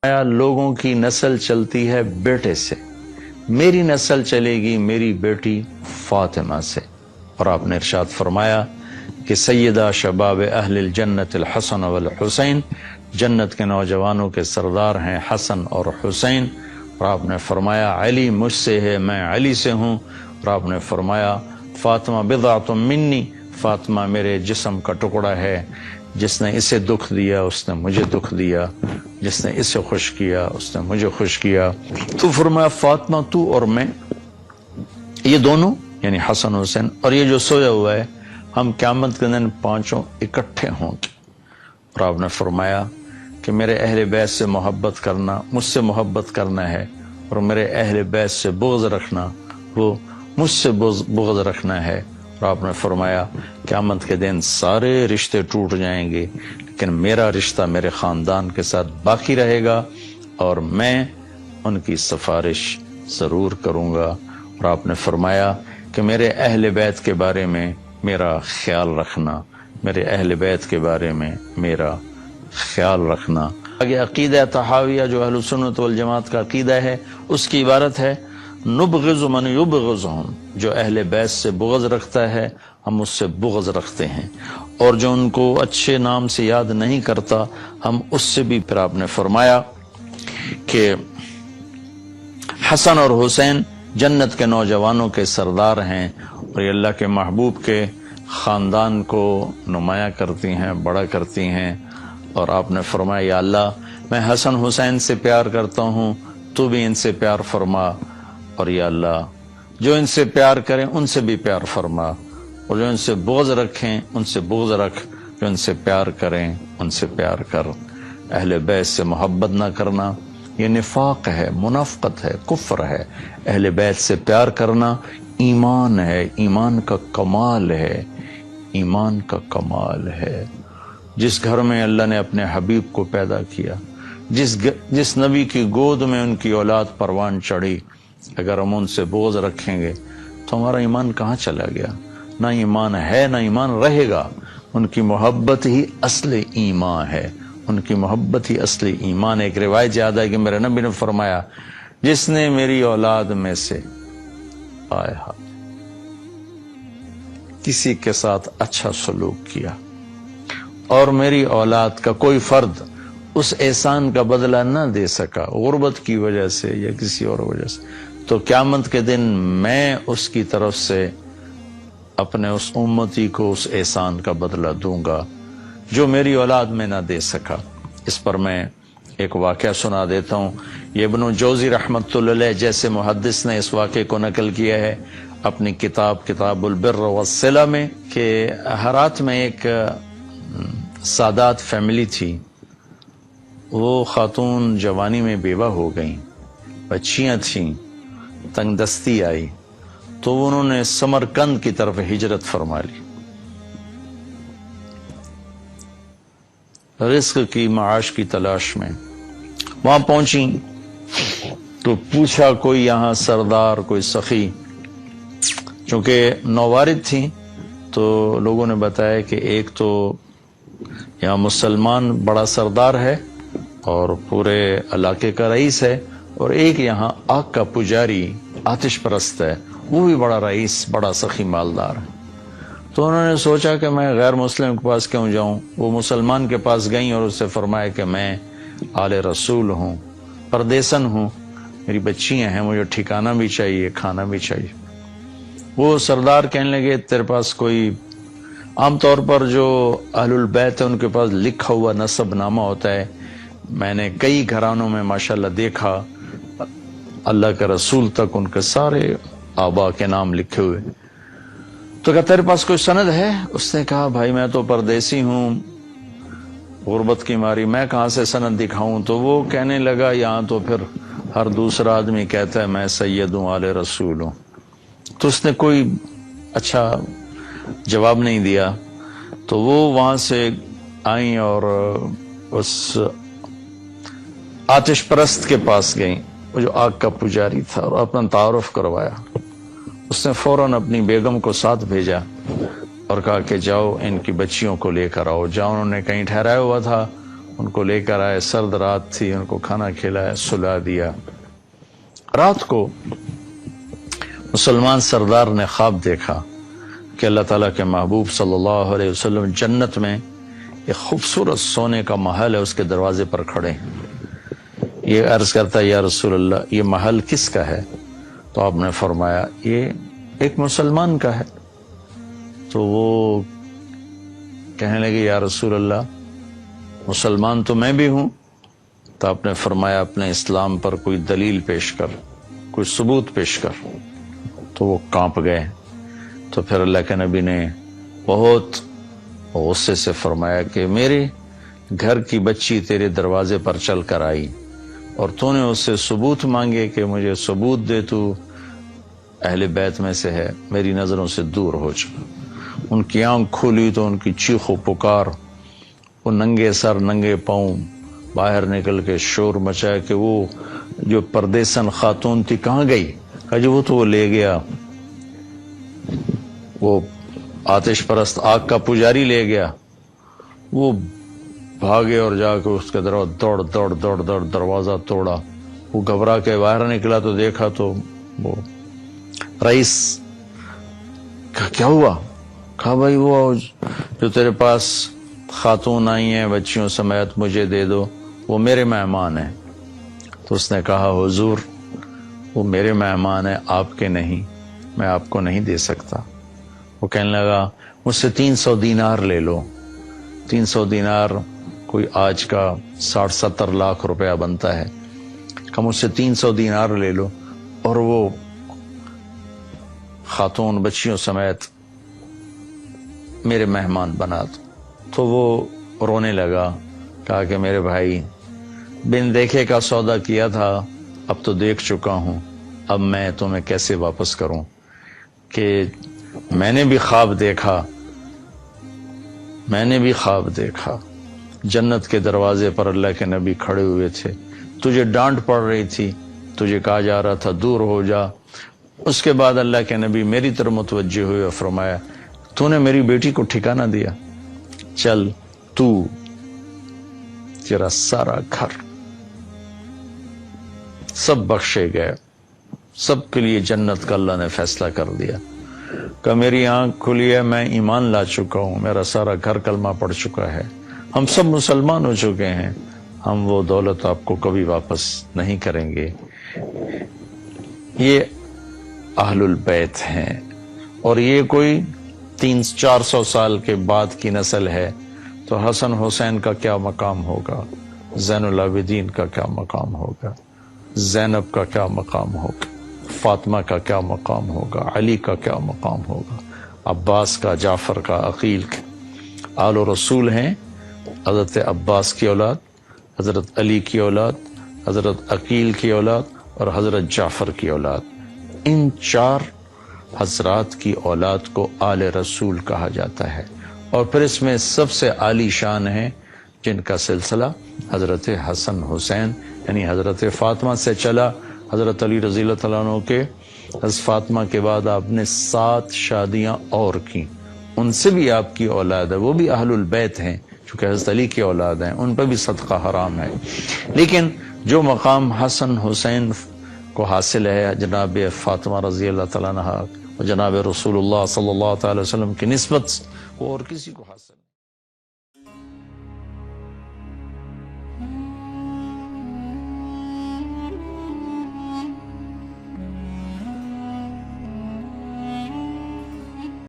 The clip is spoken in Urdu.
لوگوں کی نسل چلتی ہے بیٹے سے، میری نسل چلے گی میری بیٹی فاطمہ سے۔ اور آپ نے ارشاد فرمایا کہ سیدہ شباب اہل الجنت الحسن والحسین، جنت کے نوجوانوں کے سردار ہیں حسن اور حسین۔ اور آپ نے فرمایا علی مجھ سے ہے، میں علی سے ہوں۔ اور آپ نے فرمایا فاطمہ بضعۃ منی، فاطمہ میرے جسم کا ٹکڑا ہے، جس نے اسے دکھ دیا اس نے مجھے دکھ دیا، جس نے اسے خوش کیا اس نے مجھے خوش کیا۔ تو فرمایا فاطمہ تو اور میں، یہ دونوں یعنی حسن حسین اور یہ جو سویا ہوا ہے، ہم قیامت کے دن پانچوں اکٹھے ہوں گے۔ اور آپ نے فرمایا کہ میرے اہل بیت سے محبت کرنا، مجھ سے محبت کرنا ہے، اور میرے اہل بیت سے بغض رکھنا، وہ مجھ سے بغض رکھنا ہے۔ اور آپ نے فرمایا قیامت کے دن سارے رشتے ٹوٹ جائیں گے، لیکن میرا رشتہ میرے خاندان کے ساتھ باقی رہے گا اور میں ان کی سفارش ضرور کروں گا۔ اور آپ نے فرمایا کہ میرے اہل بیت کے بارے میں میرا خیال رکھنا، میرے اہل بیت کے بارے میں میرا خیال رکھنا۔ آگے عقیدہ طحاویہ جو اہل سنت والجماعت کا عقیدہ ہے، اس کی عبارت ہے نبغض من یبغضہم، جو اہل بیت سے بغض رکھتا ہے ہم اس سے بغض رکھتے ہیں، اور جو ان کو اچھے نام سے یاد نہیں کرتا ہم اس سے بھی۔ پھر آپ نے فرمایا کہ حسن اور حسین جنت کے نوجوانوں کے سردار ہیں، اور یہ اللہ کے محبوب کے خاندان کو نمایاں کرتی ہیں، بڑا کرتی ہیں۔ اور آپ نے فرمایا یا اللہ میں حسن حسین سے پیار کرتا ہوں، تو بھی ان سے پیار فرما، اور یا اللہ جو ان سے پیار کریں ان سے بھی پیار فرما، اور جو ان سے بغض رکھیں ان سے بغض رکھ، جو ان سے پیار کریں ان سے پیار کر۔ اہل بیت سے محبت نہ کرنا یہ نفاق ہے، منافقت ہے، کفر ہے۔ اہل بیت سے پیار کرنا ایمان ہے، ایمان کا کمال ہے، ایمان کا کمال ہے۔ جس گھر میں اللہ نے اپنے حبیب کو پیدا کیا، جس نبی کی گود میں ان کی اولاد پروان چڑھی، اگر ہم ان سے بغض رکھیں گے تو ہمارا ایمان کہاں چلا گیا؟ نہ ایمان ہے نہ ایمان رہے گا۔ ان کی محبت ہی اصل ایمان ہے، ان کی محبت ہی اصل ایمان ہے۔ ایک روایت یاد ہے کہ میرے نبی نے فرمایا جس نے میری اولاد میں سے کسی کے ساتھ اچھا سلوک کیا اور میری اولاد کا کوئی فرد اس احسان کا بدلہ نہ دے سکا، غربت کی وجہ سے یا کسی اور وجہ سے، تو قیامت کے دن میں اس کی طرف سے اپنے اس امتی کو اس احسان کا بدلہ دوں گا جو میری اولاد میں نہ دے سکا۔ اس پر میں ایک واقعہ سنا دیتا ہوں۔ یہ ابن جوزی رحمۃ اللہ علیہ جیسے محدث نے اس واقعے کو نقل کیا ہے اپنی کتاب البر والصلہ میں، کہ ہرات میں ایک سادات فیملی تھی۔ وہ خاتون جوانی میں بیوہ ہو گئیں، بچیاں تھیں، تنگ دستی آئی تو انہوں نے سمرقند کی طرف ہجرت فرما لی، رزق کی معاش کی تلاش میں۔ وہاں پہنچی تو پوچھا کوئی یہاں سردار، کوئی سخی، چونکہ نووارد تھیں تو لوگوں نے بتایا کہ ایک تو یہاں مسلمان بڑا سردار ہے اور پورے علاقے کا رئیس ہے، اور ایک یہاں آگ کا پجاری آتش پرست ہے، وہ بھی بڑا رئیس، بڑا سخی مالدار ہے۔ تو انہوں نے سوچا کہ میں غیر مسلم کے پاس کیوں جاؤں۔ وہ مسلمان کے پاس گئیں اور اس سے فرمایا کہ میں آل رسول ہوں، پردیسن ہوں، میری بچیاں ہیں، مجھے ٹھکانہ بھی چاہیے، کھانا بھی چاہیے۔ وہ سردار کہنے لگے تیرے پاس کوئی، عام طور پر جو اہل البیت ہے ان کے پاس لکھا ہوا نسب نامہ ہوتا ہے، میں نے کئی گھرانوں میں ماشاءاللہ دیکھا اللہ کے رسول تک ان کے سارے آبا کے نام لکھے ہوئے۔ تو کہا تیرے پاس کوئی سند ہے؟ اس نے کہا بھائی میں تو پردیسی ہوں، غربت کی ماری میں کہاں سے سند دکھاؤں؟ تو وہ کہنے لگا یہاں تو پھر ہر دوسرا آدمی کہتا ہے میں سید ہوں، آل رسول ہوں۔ تو اس نے کوئی اچھا جواب نہیں دیا۔ تو وہ وہاں سے آئیں اور اس آتش پرست کے پاس گئیں، وہ جو آگ کا پجاری تھا، اور اپنا تعارف کروایا۔ اس نے فوراً اپنی بیگم کو ساتھ بھیجا اور کہا کہ جاؤ ان کی بچیوں کو لے کر آؤ۔ جاؤ، انہوں نے کہیں ٹھہرایا ہوا تھا، ان کو لے کر آئے، سرد رات تھی، ان کو کھانا کھلایا، سلا دیا۔ رات کو مسلمان سردار نے خواب دیکھا کہ اللہ تعالیٰ کے محبوب صلی اللہ علیہ وسلم جنت میں ایک خوبصورت سونے کا محل ہے، اس کے دروازے پر کھڑے ہیں۔ یہ عرض کرتا ہے یا رسول اللہ یہ محل کس کا ہے؟ تو آپ نے فرمایا یہ ایک مسلمان کا ہے۔ تو وہ کہنے لگے یا رسول اللہ مسلمان تو میں بھی ہوں۔ تو آپ نے فرمایا اپنے اسلام پر کوئی دلیل پیش کر، کوئی ثبوت پیش کر۔ تو وہ کانپ گئے۔ تو پھر اللہ کے نبی نے بہت غصے سے فرمایا کہ میرے گھر کی بچی تیرے دروازے پر چل کر آئی اور تو نے اس سے ثبوت مانگے کہ مجھے ثبوت دے، تو اہل بیت میں سے ہے، میری نظروں سے دور ہو جا۔ ان کی آنکھ کھولی تو ان کی چیخ و پکار، وہ ننگے سر ننگے پاؤں باہر نکل کے شور مچایا کہ وہ جو پردیسن خاتون تھی کہاں گئی؟ کہا جی وہ تو وہ لے گیا، وہ آتش پرست آگ کا پجاری لے گیا۔ وہ بھاگے اور جا کے اس کے دوڑ دروازہ توڑا۔ وہ گھبرا کے باہر نکلا تو دیکھا تو وہ رئیس کہا کیا ہوا؟ کہا بھائی وہ جو تیرے پاس خاتون آئی ہیں بچیوں سمیت مجھے دے دو، وہ میرے مہمان ہیں۔ تو اس نے کہا حضور وہ میرے مہمان ہیں، آپ کے نہیں، میں آپ کو نہیں دے سکتا۔ وہ کہنے لگا مجھ سے 300 دینار لے لو۔ 300 دینار کوئی آج کا 60-70 لاکھ روپیہ بنتا ہے۔ کہ مجھ سے 300 دینار لے لو اور وہ خاتون بچیوں سمیت میرے مہمان بنا دو۔ تو وہ رونے لگا، کہا کہ میرے بھائی بن دیکھے کا سودا کیا تھا، اب تو دیکھ چکا ہوں، اب میں تمہیں کیسے واپس کروں؟ کہ میں نے بھی خواب دیکھا جنت کے دروازے پر اللہ کے نبی کھڑے ہوئے تھے، تجھے ڈانٹ پڑ رہی تھی، تجھے کہا جا رہا تھا دور ہو جا۔ اس کے بعد اللہ کے نبی میری طرف متوجہ ہوئے اور فرمایا تو نے میری بیٹی کو ٹھکانہ دیا، چل تو تیرا سارا گھر سب بخشے گئے، سب کے لیے جنت کا اللہ نے فیصلہ کر دیا۔ کہ میری آنکھ کھلی ہے، میں ایمان لا چکا ہوں، میرا سارا گھر کلمہ پڑھ چکا ہے، ہم سب مسلمان ہو چکے ہیں، ہم وہ دولت آپ کو کبھی واپس نہیں کریں گے۔ یہ اہل البیت ہیں، اور یہ کوئی 300-400 سال کے بعد کی نسل ہے، تو حسن حسین کا کیا مقام ہوگا، زین العابدین کا کیا مقام ہوگا، زینب کا کیا مقام ہوگا، فاطمہ کا کیا مقام ہوگا، علی کا کیا مقام ہوگا، عباس کا، جعفر کا، عقیل کا۔ آل و رسول ہیں، حضرت عباس کی اولاد، حضرت علی کی اولاد، حضرت عقیل کی اولاد اور حضرت جعفر کی اولاد۔ ان 4 حضرات کی اولاد کو آل رسول کہا جاتا ہے، اور پھر اس میں سب سے عالی شان ہیں جن کا سلسلہ حضرت حسن حسین یعنی حضرت فاطمہ سے چلا۔ حضرت علی رضی اللہ تعالیٰ عنہ کے حضرت فاطمہ کے بعد آپ نے 7 شادیاں اور کی، ان سے بھی آپ کی اولاد ہے، وہ بھی اہل البیت ہیں، چونکہ حضرت علی کی اولاد ہیں، ان پہ بھی صدقہ حرام ہے۔ لیکن جو مقام حسن حسین کو حاصل ہے جناب فاطمہ رضی اللہ تعالیٰ عنہ اور جناب رسول اللہ صلی اللہ تعالی وسلم کی نسبت، وہ اور کسی کو حاصل